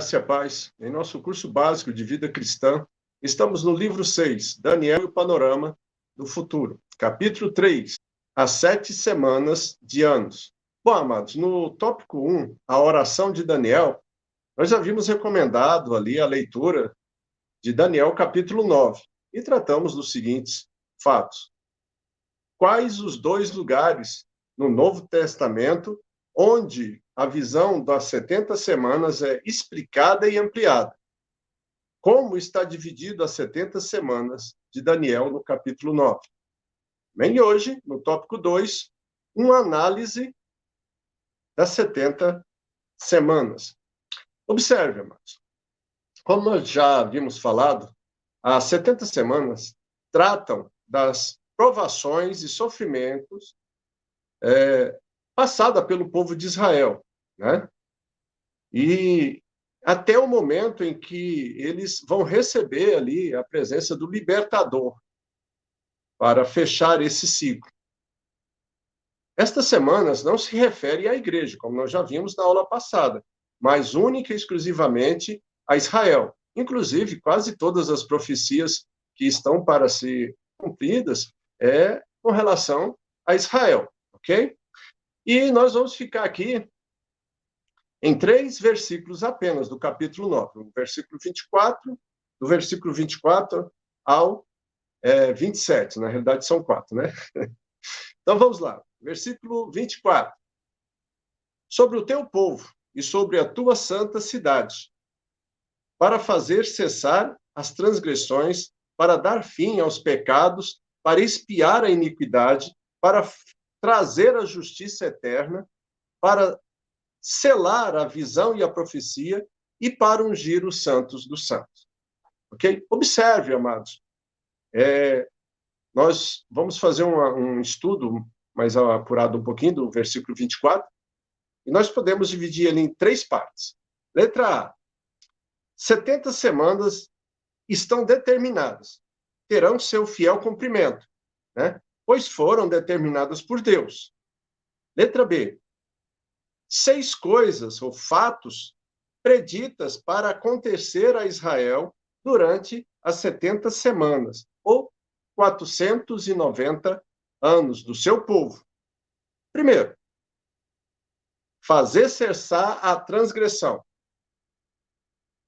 Graça e a paz. Em nosso curso básico de vida cristã, estamos no livro 6, Daniel e o Panorama do Futuro. Capítulo 3, as 7 semanas de anos. Bom, amados, no tópico 1, a oração de Daniel, nós já havíamos recomendado ali a leitura de Daniel, capítulo 9, e tratamos dos seguintes fatos. Quais os 2 lugares no Novo Testamento onde a visão das 70 semanas é explicada e ampliada? Como está dividido as 70 semanas de Daniel no capítulo 9? Bem, hoje, no tópico 2, uma análise das 70 semanas. Observe, amados, como nós já havíamos falado, as 70 semanas tratam das provações e sofrimentos passada pelo povo de Israel, né? E até o momento em que eles vão receber ali a presença do libertador para fechar esse ciclo. Estas semanas não se referem à igreja, como nós já vimos na aula passada, mas única e exclusivamente a Israel. Inclusive, quase todas as profecias que estão para ser cumpridas com relação a Israel, ok? E nós vamos ficar aqui em 3 versículos apenas do capítulo 9, o versículo 24, do versículo 24 ao 27, na realidade são 4, né? Então vamos lá, versículo 24. Sobre o teu povo e sobre a tua santa cidade, para fazer cessar as transgressões, para dar fim aos pecados, para expiar a iniquidade, para trazer a justiça eterna, para selar a visão e a profecia e para ungir os santos dos santos. Ok? Observe, amados. Nós vamos fazer um estudo mais apurado um pouquinho do versículo 24, e nós podemos dividir ele em 3 partes. Letra A. 70 semanas estão determinadas, terão seu fiel cumprimento, né? Pois foram determinadas por Deus. Letra B. 6 coisas ou fatos preditas para acontecer a Israel durante as 70 semanas, ou 490 anos do seu povo. Primeiro, fazer cessar a transgressão.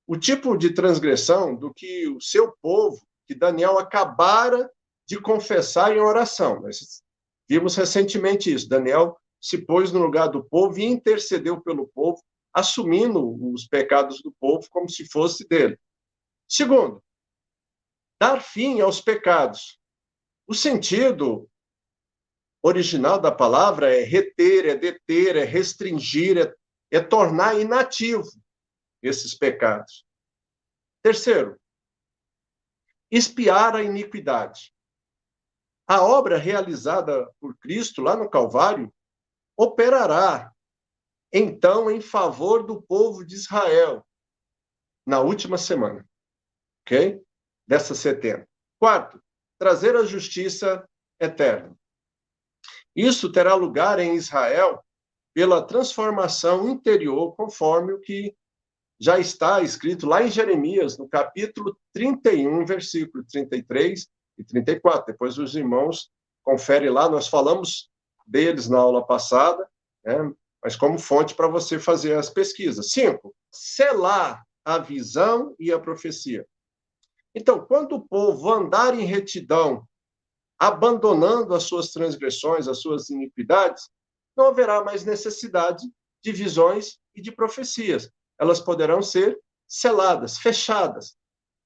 O tipo de transgressão do que o seu povo, que Daniel acabara de confessar em oração. Nós vimos recentemente isso. Daniel se pôs no lugar do povo e intercedeu pelo povo, assumindo os pecados do povo como se fosse dele. Segundo, dar fim aos pecados. O sentido original da palavra é reter, é deter, é restringir, é tornar inativo esses pecados. Terceiro, expiar a iniquidade. A obra realizada por Cristo lá no Calvário operará, então, em favor do povo de Israel, na última semana, ok? Dessas 70. Quarto, trazer a justiça eterna. Isso terá lugar em Israel pela transformação interior, conforme o que já está escrito lá em Jeremias, no capítulo 31, versículo 33 e 34. Depois os irmãos conferem lá, nós falamos deles na aula passada, né? Mas como fonte para você fazer as pesquisas. 5, selar a visão e a profecia. Então, quando o povo andar em retidão, abandonando as suas transgressões, as suas iniquidades, não haverá mais necessidade de visões e de profecias. Elas poderão ser seladas, fechadas,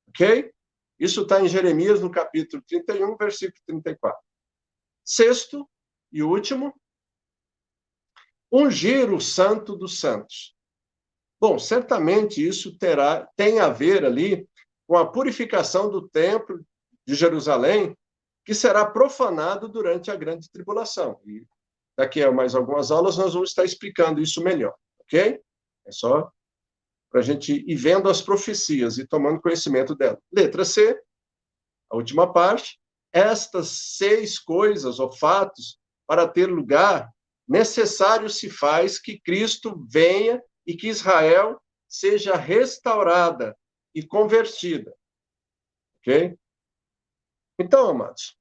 ok? Isso está em Jeremias, no capítulo 31, versículo 34. Sexto e último, ungir o santo dos santos. Bom, certamente isso tem a ver ali com a purificação do templo de Jerusalém, que será profanado durante a grande tribulação. E daqui a mais algumas aulas nós vamos estar explicando isso melhor, ok? É só para a gente ir vendo as profecias e tomando conhecimento delas. Letra C, a última parte. Estas 6 coisas ou fatos, para ter lugar, necessário se faz que Cristo venha e que Israel seja restaurada e convertida. Ok? Então, amados,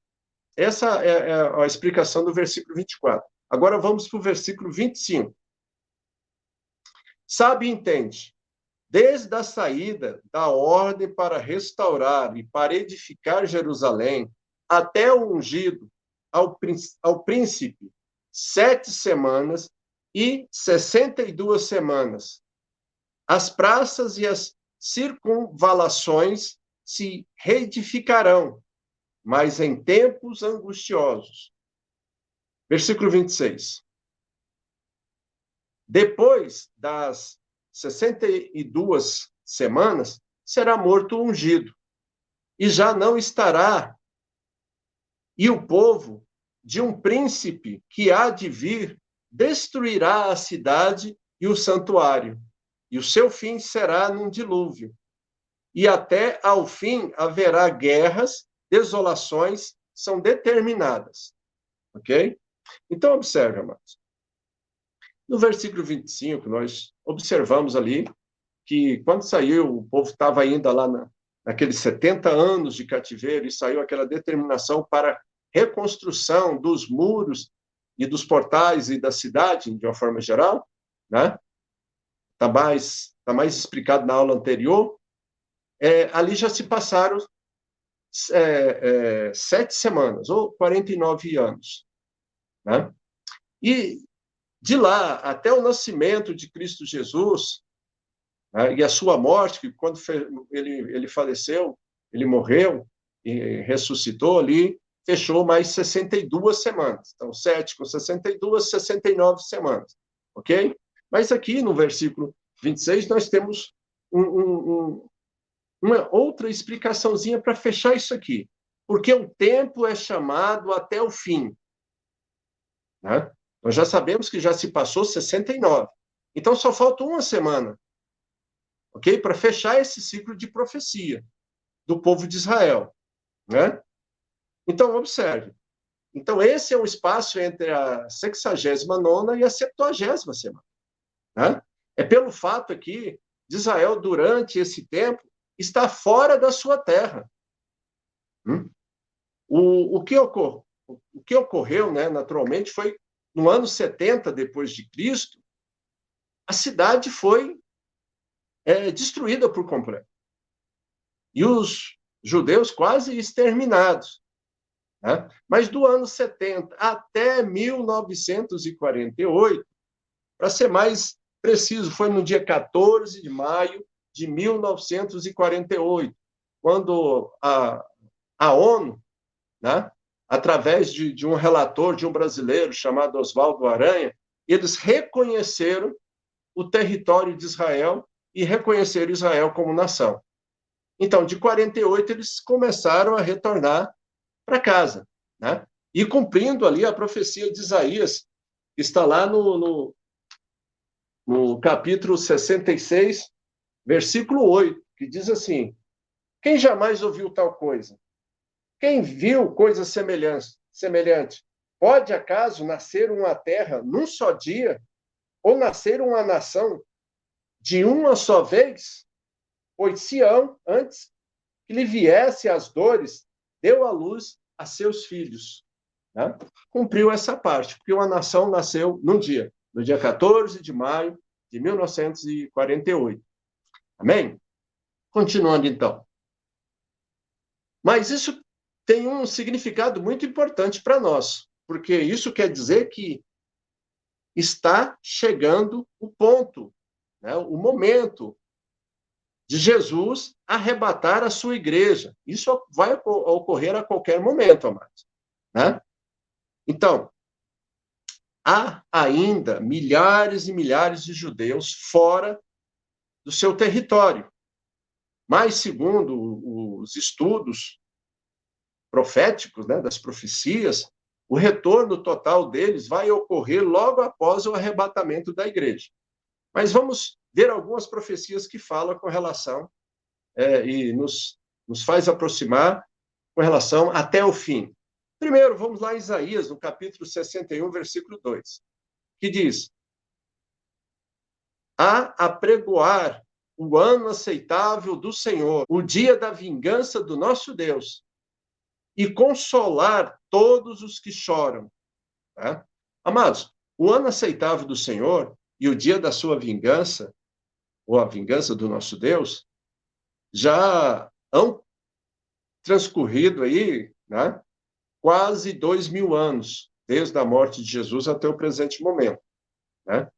essa é a explicação do versículo 24. Agora vamos para o versículo 25. Sabe e entende, desde a saída da ordem para restaurar e para edificar Jerusalém, até o ungido ao príncipe, 7 semanas e 62 semanas. As praças e as circunvalações se reedificarão, mas em tempos angustiosos. Versículo 26. Depois das 62 semanas, será morto o ungido, e já não estará. E o povo de um príncipe que há de vir destruirá a cidade e o santuário, e o seu fim será num dilúvio. E até ao fim haverá guerras, desolações são determinadas. Ok? Então, observe, amados. No versículo 25, nós observamos ali que quando saiu, o povo estava ainda lá naqueles 70 anos de cativeiro, e saiu aquela determinação para reconstrução dos muros e dos portais e da cidade, de uma forma geral, né? Tá mais explicado na aula anterior. Ali já se passaram 7 semanas, ou 49 anos, né? E de lá até o nascimento de Cristo Jesus, né, e a sua morte, que quando ele faleceu, ele morreu e ressuscitou ali, fechou mais 62 semanas. Então, 7 com 62, 69 semanas. Ok? Mas aqui no versículo 26, nós temos uma outra explicaçãozinha para fechar isso aqui. Porque o tempo é chamado até o fim. Né? Nós já sabemos que já se passou 69. Então, só falta uma semana, ok? Para fechar esse ciclo de profecia do povo de Israel. Né? Então, observe. Então, esse é o espaço entre a 69ª e a 70ª semana. Né? É pelo fato aqui de Israel, durante esse tempo, estar fora da sua terra. O que ocorreu, né, naturalmente, foi no ano 70 depois de Cristo, a cidade foi destruída por completo. E os judeus quase exterminados. Né? Mas do ano 70 até 1948, para ser mais preciso, foi no dia 14 de maio de 1948, quando a ONU, né, através de um relator, de um brasileiro chamado Oswaldo Aranha, eles reconheceram o território de Israel e reconheceram Israel como nação. Então, de 48, eles começaram a retornar para casa, né? E cumprindo ali a profecia de Isaías, que está lá no capítulo 66, versículo 8, que diz assim: quem jamais ouviu tal coisa? Quem viu coisa semelhante? Pode acaso nascer uma terra num só dia? Ou nascer uma nação de uma só vez? Pois Sião, antes que lhe viesse as dores, deu à luz a seus filhos. Né? Cumpriu essa parte, porque uma nação nasceu num dia, no dia 14 de maio de 1948. Amém? Continuando, então. Mas isso tem um significado muito importante para nós, porque isso quer dizer que está chegando o ponto, né, o momento de Jesus arrebatar a sua igreja. Isso vai ocorrer a qualquer momento, amados. Né? Então, há ainda milhares e milhares de judeus fora do seu território. Mas, segundo os estudos proféticos, né, das profecias, o retorno total deles vai ocorrer logo após o arrebatamento da igreja. Mas vamos ver algumas profecias que falam com relação e nos faz aproximar com relação até o fim. Primeiro, vamos lá em Isaías, no capítulo 61, versículo 2, que diz: a apregoar o ano aceitável do Senhor, o dia da vingança do nosso Deus, e consolar todos os que choram. Tá? Amados, o ano aceitável do Senhor e o dia da sua vingança, ou a vingança do nosso Deus, já hão transcorrido aí, né, quase 2.000 anos, desde a morte de Jesus até o presente momento. Né?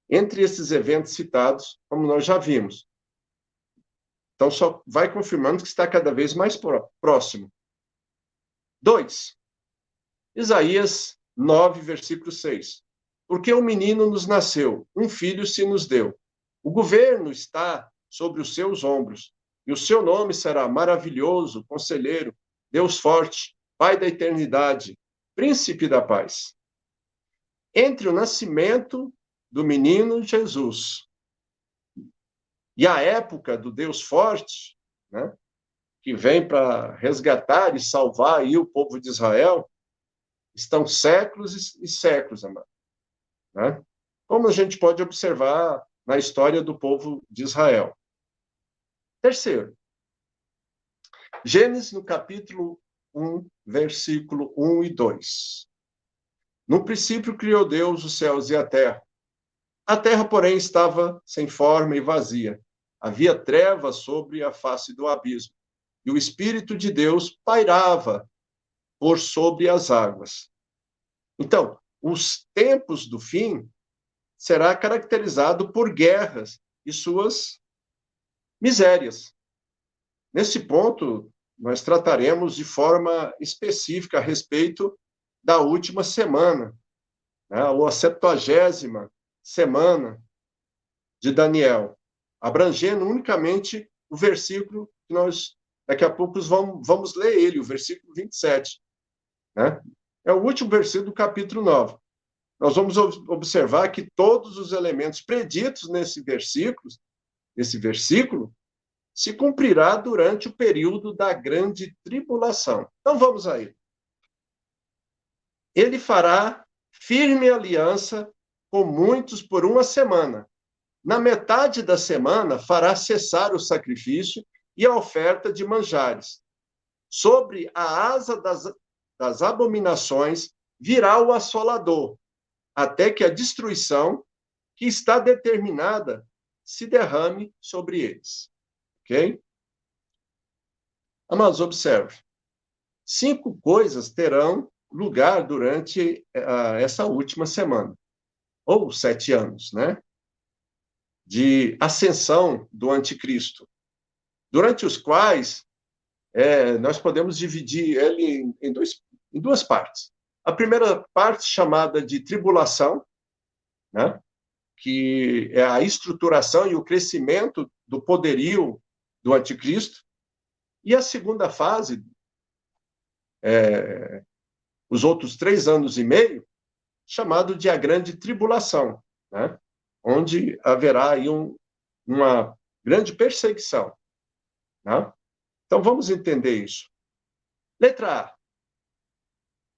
Entre esses eventos citados, como nós já vimos. Então, só vai confirmando que está cada vez mais próximo. 2. Isaías 9, versículo 6. Porque um menino nos nasceu, um filho se nos deu. O governo está sobre os seus ombros, e o seu nome será maravilhoso, conselheiro, Deus forte, Pai da eternidade, príncipe da paz. Entre o nascimento do menino Jesus e a época do Deus forte, né, que vem para resgatar e salvar aí o povo de Israel, estão séculos e séculos, amado. Né? Como a gente pode observar na história do povo de Israel. Terceiro, Gênesis, no capítulo 1, versículo 1 e 2. No princípio criou Deus os céus e a terra. A terra, porém, estava sem forma e vazia. Havia trevas sobre a face do abismo. E o Espírito de Deus pairava por sobre as águas. Então, os tempos do fim será caracterizado por guerras e suas misérias. Nesse ponto, nós trataremos de forma específica a respeito da última semana, né, ou a 70ª semana de Daniel, abrangendo unicamente o versículo que nós, daqui a pouco, vamos ler ele, o versículo 27. Né? É o último versículo do capítulo 9. Nós vamos observar que todos os elementos preditos nesse versículo se cumprirá durante o período da grande tribulação. Então vamos aí. Ele fará firme aliança com muitos por uma semana. Na metade da semana fará cessar o sacrifício e a oferta de manjares. Sobre a asa das abominações virá o assolador, até que a destruição que está determinada se derrame sobre eles. Ok? Amados, observe. 5 coisas terão lugar durante essa última semana, ou 7 anos, né? De ascensão do anticristo, durante os quais nós podemos dividir ele em duas partes. A primeira parte, chamada de tribulação, né? Que é a estruturação e o crescimento do poderio do anticristo. E a segunda fase, os outros 3 anos e meio, chamado de a grande tribulação, né? Onde haverá aí uma grande perseguição. Né? Então, vamos entender isso. Letra A.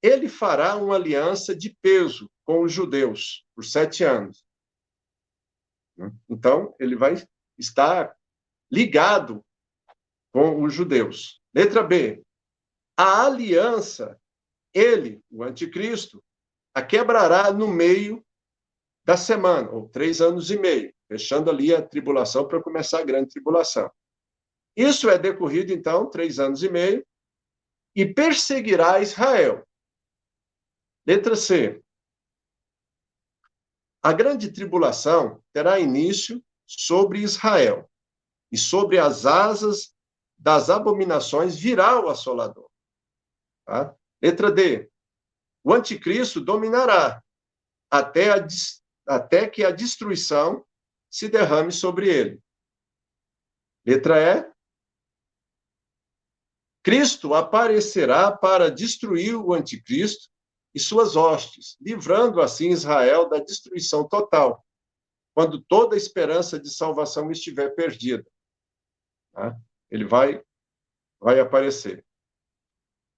Ele fará uma aliança de peso com os judeus por 7 anos. Então, ele vai estar ligado com os judeus. Letra B. A aliança, ele, o anticristo, a quebrará no meio da semana, ou 3 anos e meio, fechando ali a tribulação para começar a grande tribulação. Isso é decorrido, então, 3 anos e meio, e perseguirá Israel. Letra C. A grande tribulação terá início sobre Israel, e sobre as asas das abominações virá o assolador. Tá? Letra D. O anticristo dominará até que a destruição se derrame sobre ele. Letra E. Cristo aparecerá para destruir o anticristo e suas hostes, livrando assim Israel da destruição total, quando toda a esperança de salvação estiver perdida. Tá? Ele vai aparecer.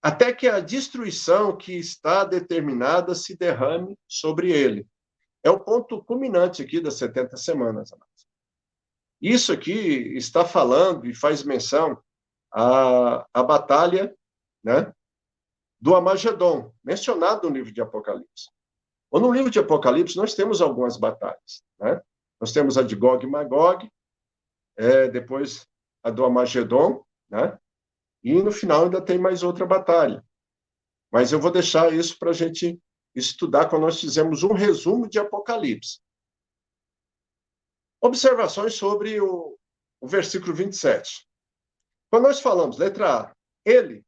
Até que a destruição que está determinada se derrame sobre ele. É o ponto culminante aqui das 70 semanas, amados. Isso aqui está falando e faz menção à batalha, né, do Armagedon, mencionado no livro de Apocalipse. Ou no livro de Apocalipse, nós temos algumas batalhas, né? Nós temos a de Gog e Magog, depois a do Armagedon, né? E no final ainda tem mais outra batalha. Mas eu vou deixar isso para a gente estudar quando nós fizermos um resumo de Apocalipse. Observações sobre o versículo 27. Quando nós falamos, letra A, ele,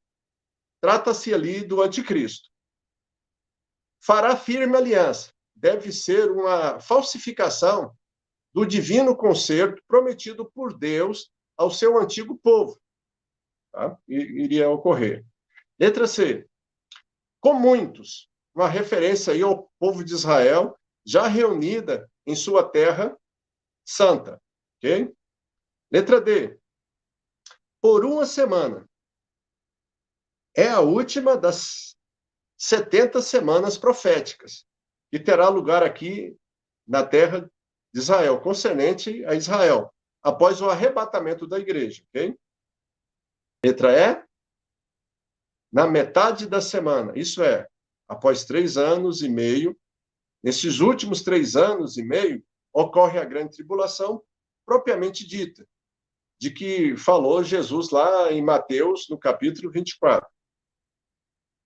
trata-se ali do anticristo. Fará firme aliança. Deve ser uma falsificação do divino concerto prometido por Deus ao seu antigo povo. Tá? Iria ocorrer. Letra C. Com muitos, uma referência aí ao povo de Israel, já reunida em sua terra santa. Ok? Letra D. Por uma semana. É a última das 70 semanas proféticas, que terá lugar aqui na terra de Israel, concernente a Israel, após o arrebatamento da igreja. Ok? Letra E. Na metade da semana, isso é, após 3 anos e meio, nesses últimos 3 anos e meio, ocorre a grande tribulação propriamente dita, de que falou Jesus lá em Mateus, no capítulo 24.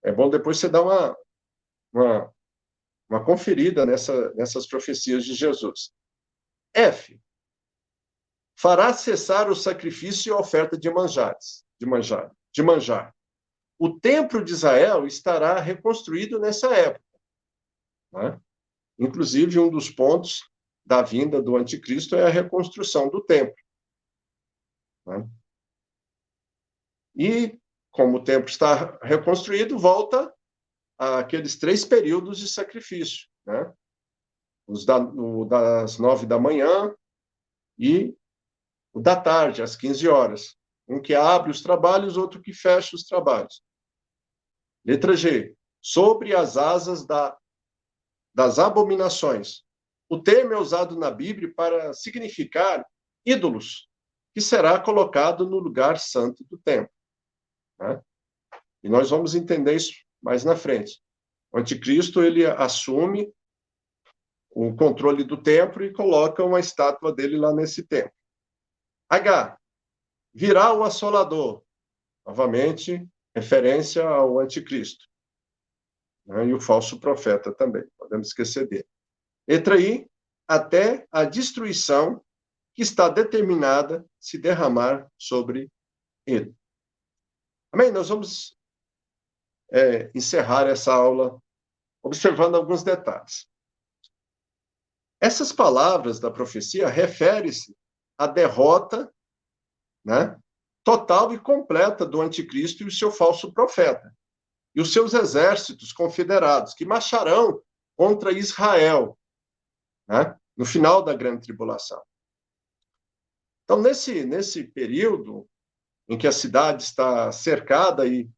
É bom depois você dar uma conferida nessas profecias de Jesus. F. Fará cessar o sacrifício e a oferta de manjar. O templo de Israel estará reconstruído nessa época. Né? Inclusive, um dos pontos da vinda do anticristo é a reconstrução do templo. Né? E, como o templo está reconstruído, volta àqueles 3 períodos de sacrifício. Né? O das 9 da manhã e o da tarde, às 15 horas. Um que abre os trabalhos, outro que fecha os trabalhos. Letra G. Sobre as asas das abominações. O termo é usado na Bíblia para significar ídolos, que será colocado no lugar santo do templo. Né? E nós vamos entender isso mais na frente. O anticristo, ele assume o controle do templo e coloca uma estátua dele lá nesse templo. H. Virá o assolador. Novamente, referência ao anticristo. Né? E o falso profeta também, podemos esquecer dele. Letra I. Até a destruição que está determinada se derramar sobre ele. Amém? Nós vamos encerrar essa aula observando alguns detalhes. Essas palavras da profecia referem-se à derrota, né, total e completa do anticristo e o seu falso profeta, e os seus exércitos confederados, que marcharão contra Israel, né, no final da grande tribulação. Então, nesse período em que a cidade está cercada e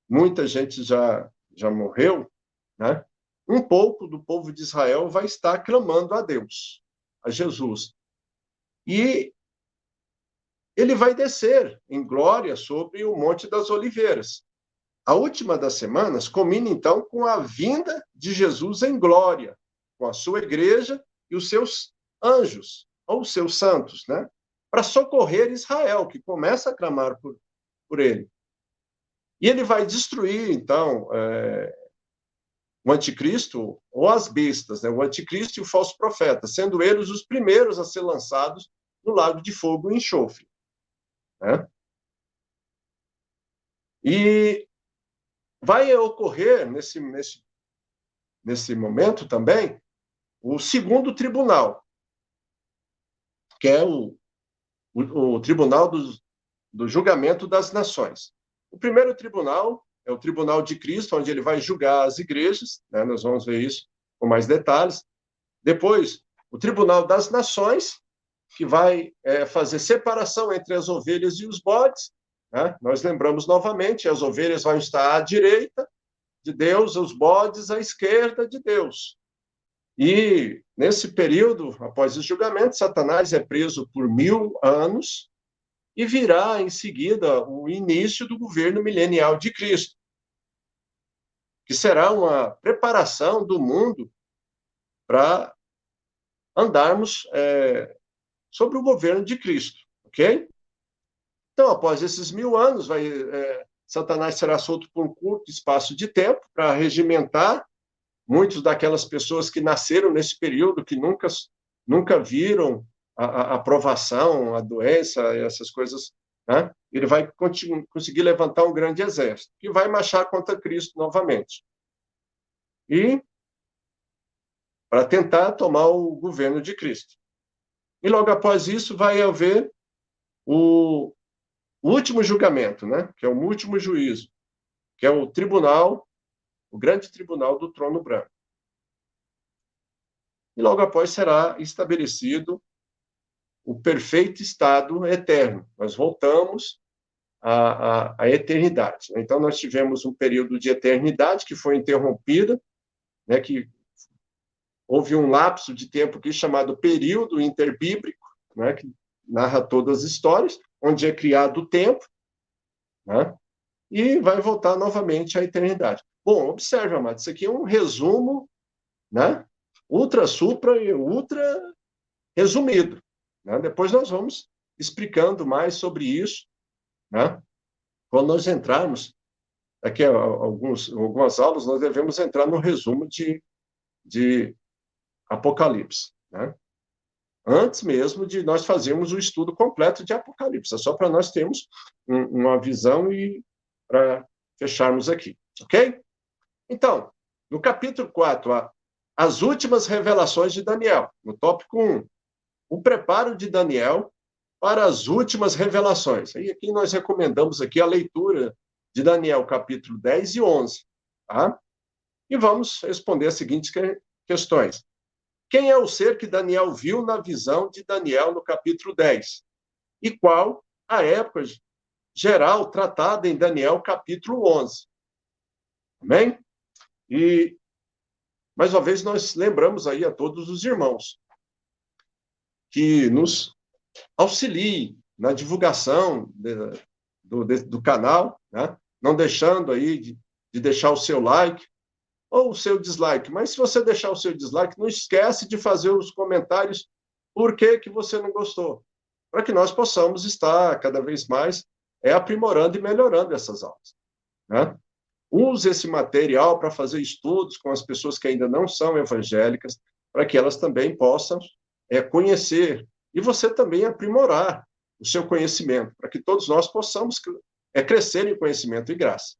muita gente já morreu, né, um pouco do povo de Israel vai estar clamando a Deus, a Jesus. E ele vai descer em glória sobre o Monte das Oliveiras. A última das semanas combina, então, com a vinda de Jesus em glória, com a sua igreja e os seus anjos, ou os seus santos, né? Para socorrer Israel, que começa a clamar por ele. E ele vai destruir, então, o anticristo ou as bestas, né? O anticristo e o falso profeta, sendo eles os primeiros a ser lançados no lago de fogo e enxofre. Né? E vai ocorrer, nesse momento também, o segundo tribunal, que é o tribunal do julgamento das nações. O primeiro tribunal é o tribunal de Cristo, onde ele vai julgar as igrejas, né? Nós vamos ver isso com mais detalhes. Depois, o tribunal das nações, que vai fazer separação entre as ovelhas e os bodes. Né? Nós lembramos novamente, as ovelhas vão estar à direita de Deus, os bodes à esquerda de Deus. E, nesse período, após o julgamento, Satanás é preso por 1000 anos e virá, em seguida, o início do governo milenial de Cristo, que será uma preparação do mundo para andarmos sobre o governo de Cristo, ok? Então, após esses 1000 anos, Satanás será solto por um curto espaço de tempo para regimentar muitas daquelas pessoas que nasceram nesse período, que nunca viram a provação, a doença, essas coisas, né? Ele vai conseguir levantar um grande exército, que vai marchar contra Cristo novamente. E para tentar tomar o governo de Cristo. E logo após isso vai haver o último julgamento, né? Que é o último juízo, que é o tribunal, o grande tribunal do trono branco. E logo após será estabelecido o perfeito estado eterno. Nós voltamos à eternidade. Então, nós tivemos um período de eternidade que foi interrompida, né, que houve um lapso de tempo aqui chamado período interbíblico, né, que narra todas as histórias, onde é criado o tempo, né, e vai voltar novamente à eternidade. Bom, observe, amado, isso aqui é um resumo, né, ultra, supra e ultra resumido. Né? Depois nós vamos explicando mais sobre isso, né? Quando nós entrarmos, daqui a algumas aulas, nós devemos entrar no resumo de Apocalipse, né? Antes mesmo de nós fazermos o estudo completo de Apocalipse, é só para nós termos uma visão e para fecharmos aqui, ok? Então, no capítulo 4, as últimas revelações de Daniel, no tópico 1, o preparo de Daniel para as últimas revelações. E aqui nós recomendamos aqui a leitura de Daniel, capítulo 10 e 11. Tá? E vamos responder as seguintes questões. Quem é o ser que Daniel viu na visão de Daniel no capítulo 10? E qual a época geral tratada em Daniel, capítulo 11? Amém? E, mais uma vez, nós lembramos aí a todos os irmãos que nos auxiliem na divulgação do canal, né? Não deixando aí de deixar o seu like ou o seu dislike. Mas se você deixar o seu dislike, não esquece de fazer os comentários por que você não gostou, para que nós possamos estar cada vez mais aprimorando e melhorando essas aulas. Né? Use esse material para fazer estudos com as pessoas que ainda não são evangélicas, para que elas também possam conhecer e você também aprimorar o seu conhecimento, para que todos nós possamos crescer em conhecimento e graça.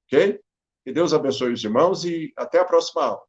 Ok? Que Deus abençoe os irmãos e até a próxima aula.